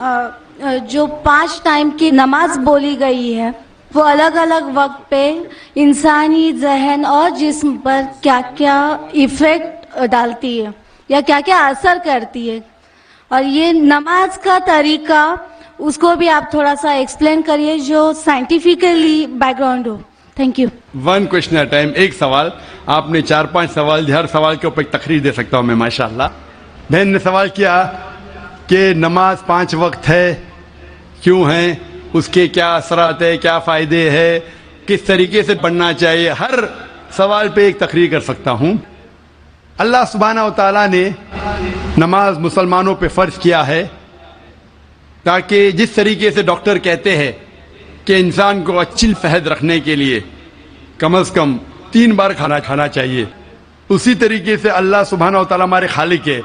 جو 5 ٹائم کی نماز بولی گئی ہے وہ الگ الگ وقت پہ انسانی ذہن اور جسم پر کیا کیا ایفیکٹ ڈالتی ہے یا کیا کیا اثر کرتی ہے، اور یہ نماز کا طریقہ اس کو بھی آپ تھوڑا سا ایکسپلین کریے جو سائنٹیفکلی بیک گراؤنڈ ہو. Thank you. One question at time. ایک سوال. آپ نے 4-5 سوال دیا، ہر سوال کے اوپر ایک تقریر دے سکتا ہوں میں ماشاءاللہ. بہن نے سوال کیا کہ نماز 5 وقت ہے، کیوں ہیں، اس کے کیا اثرات ہے، کیا فائدے ہیں، کس طریقے سے پڑھنا چاہیے. ہر سوال پہ ایک تقریر کر سکتا ہوں. اللہ سبحانہ و تعالیٰ نے نماز مسلمانوں پہ فرض کیا ہے تاکہ جس طریقے سے ڈاکٹر کہتے ہیں کہ انسان کو اچھی صحت رکھنے کے لیے کم از کم 3 بار کھانا چاہیے، اسی طریقے سے اللہ سبحانہ و تعالیٰ ہمارے خالق ہے.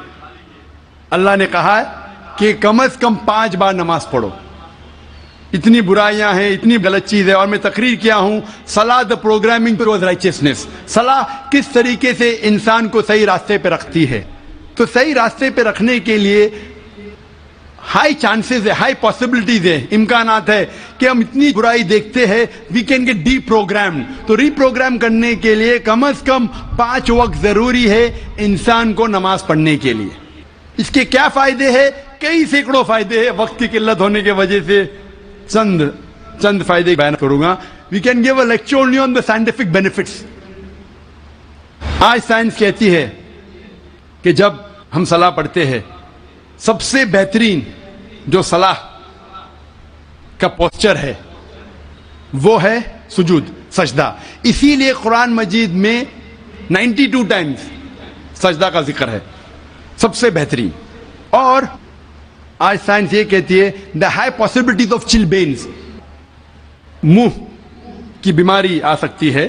اللہ نے کہا ہے کہ کم از کم 5 بار نماز پڑھو. اتنی برائیاں ہیں، اتنی غلط چیز ہے. اور میں تقریر کیا ہوں صلاح دا پروگرامنگ ٹوورڈ رائچسنس. صلاح کس طریقے سے انسان کو صحیح راستے پہ رکھتی ہے. تو صحیح راستے پہ رکھنے کے لیے ہائی چانسز ہے، ہائی پاسبلٹیز ہے، امکانات ہے کہ ہم اتنی برائی دیکھتے ہیں we can get deprogrammed. تو ری پروگرام کرنے کے لیے کم از کم 5 وقت ضروری ہے انسان کو نماز پڑھنے کے لیے. اس کے کیا فائدے ہیں؟ کئی سینکڑوں فائدے ہیں. وقت کی قلت ہونے کی وجہ سے چند فائدے بیان کروں گا. We can give a lecture only on the scientific benefits. آج سائنس کہتی ہے کہ جب ہم صلاح پڑھتے ہیں سب سے بہترین جو صلاح کا پوسچر ہے وہ ہے سجود، سجدہ. اسی لیے قرآن مجید میں 92 ٹائمز سجدہ کا ذکر ہے، سب سے بہترین. اور آج سائنس یہ کہتی ہے دا ہائی پاسبلٹیز آف چلبینز، منہ کی بیماری آ سکتی ہے.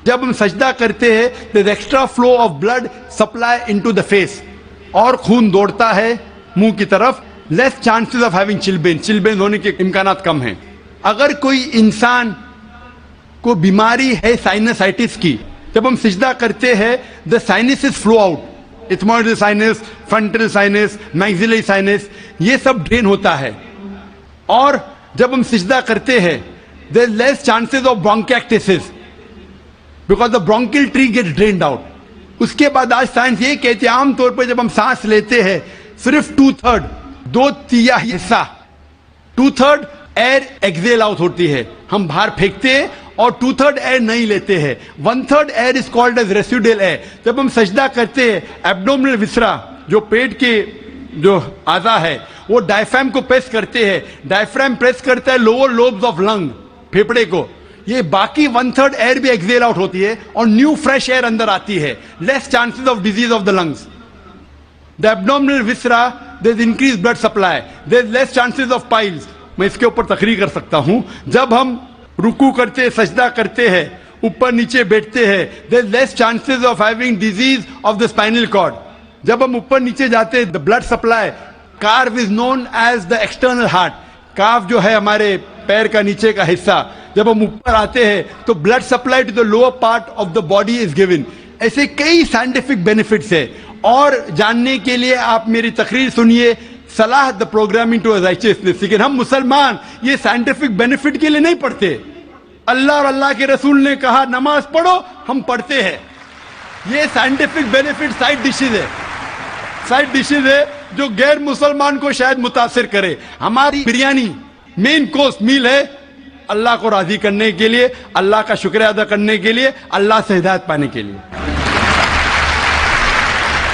جب ہم سجدہ کرتے ہیں there extra flow of blood supply into the face, اور خون دوڑتا ہے منہ کی طرف. لیس چانسز آف ہیونگ چلبین ہونے کے امکانات کم ہیں. اگر کوئی انسان کو بیماری ہے سائنسائٹس کی، جب ہم سجدہ کرتے ہیں the sinuses flow out, ethmoidal sinus, frontal sinus, maxillary sinus, یہ سب ڈرین ہوتا ہے. اور جب ہم سجدہ کرتے ہیں there less chances of bronchitis because the bronchial tree get drained out. اس کے بعد آج سائنس یہ کہتی ہے عام طور پہ جب ہم سانس لیتے ہیں صرف 2/3 2/3 حصہ 2/3 ایئر ایکزیل آؤٹ ہوتی ہے، ہم باہر پھینکتے ہیں، اور 2/3 ایئر نہیں لیتے ہیں. 1/3 air is called as residual air. جب ہم سجدہ کرتے ہیں ایبڈومنل وسرا جو پیٹ کے جو اعضا ہے وہ ڈائفرام کو پریس کرتے ہیں. ڈائفرام پریس کرتا ہے لوور لوبز آف لنگ، پھیپڑے کو. یہ باقی 1/3 ایئر بھی ایکزیل آؤٹ ہوتی ہے اور نیو فریش ایئر اندر آتی ہے. Less chances of disease of the lungs. The abdominal viscera there is increase blood supply, there is less chances of piles. میں اس کے اوپر تقریر کر سکتا ہوں. جب ہم رکوع کرتے ہیں، سجدہ کرتے ہیں، اوپر نیچے بیٹھتے ہیں there is less chances of having disease of the spinal cord. جب ہم اوپر نیچے جاتے ہیں دا بلڈ سپلائی، کارو is known as the external heart. Calf جو ہے ہمارے پیر کا نیچے کا حصہ، جب ہم اوپر آتے ہیں تو blood supply to the lower part of the body is given. ایسے کئی سائنٹیفک بینیفٹس ہیں. اور جاننے کے لیے آپ میری تقریر سنیے صلاح دا پروگرامنگ ٹو رائچسنس. لیکن ہم مسلمان یہ سائنٹیفک بینیفٹ کے لیے نہیں پڑھتے. اللہ اور اللہ کے رسول نے کہا نماز پڑھو، ہم پڑھتے ہیں. یہ سائنٹیفک بینیفٹ سائڈ ڈشز ہے جو غیر مسلمان کو شاید متاثر کرے. ہماری بریانی مین کورس میل ہے اللہ کو راضی کرنے کے لیے، اللہ کا شکریہ ادا کرنے کے لیے، اللہ سے ہدایت پانے کے لیے.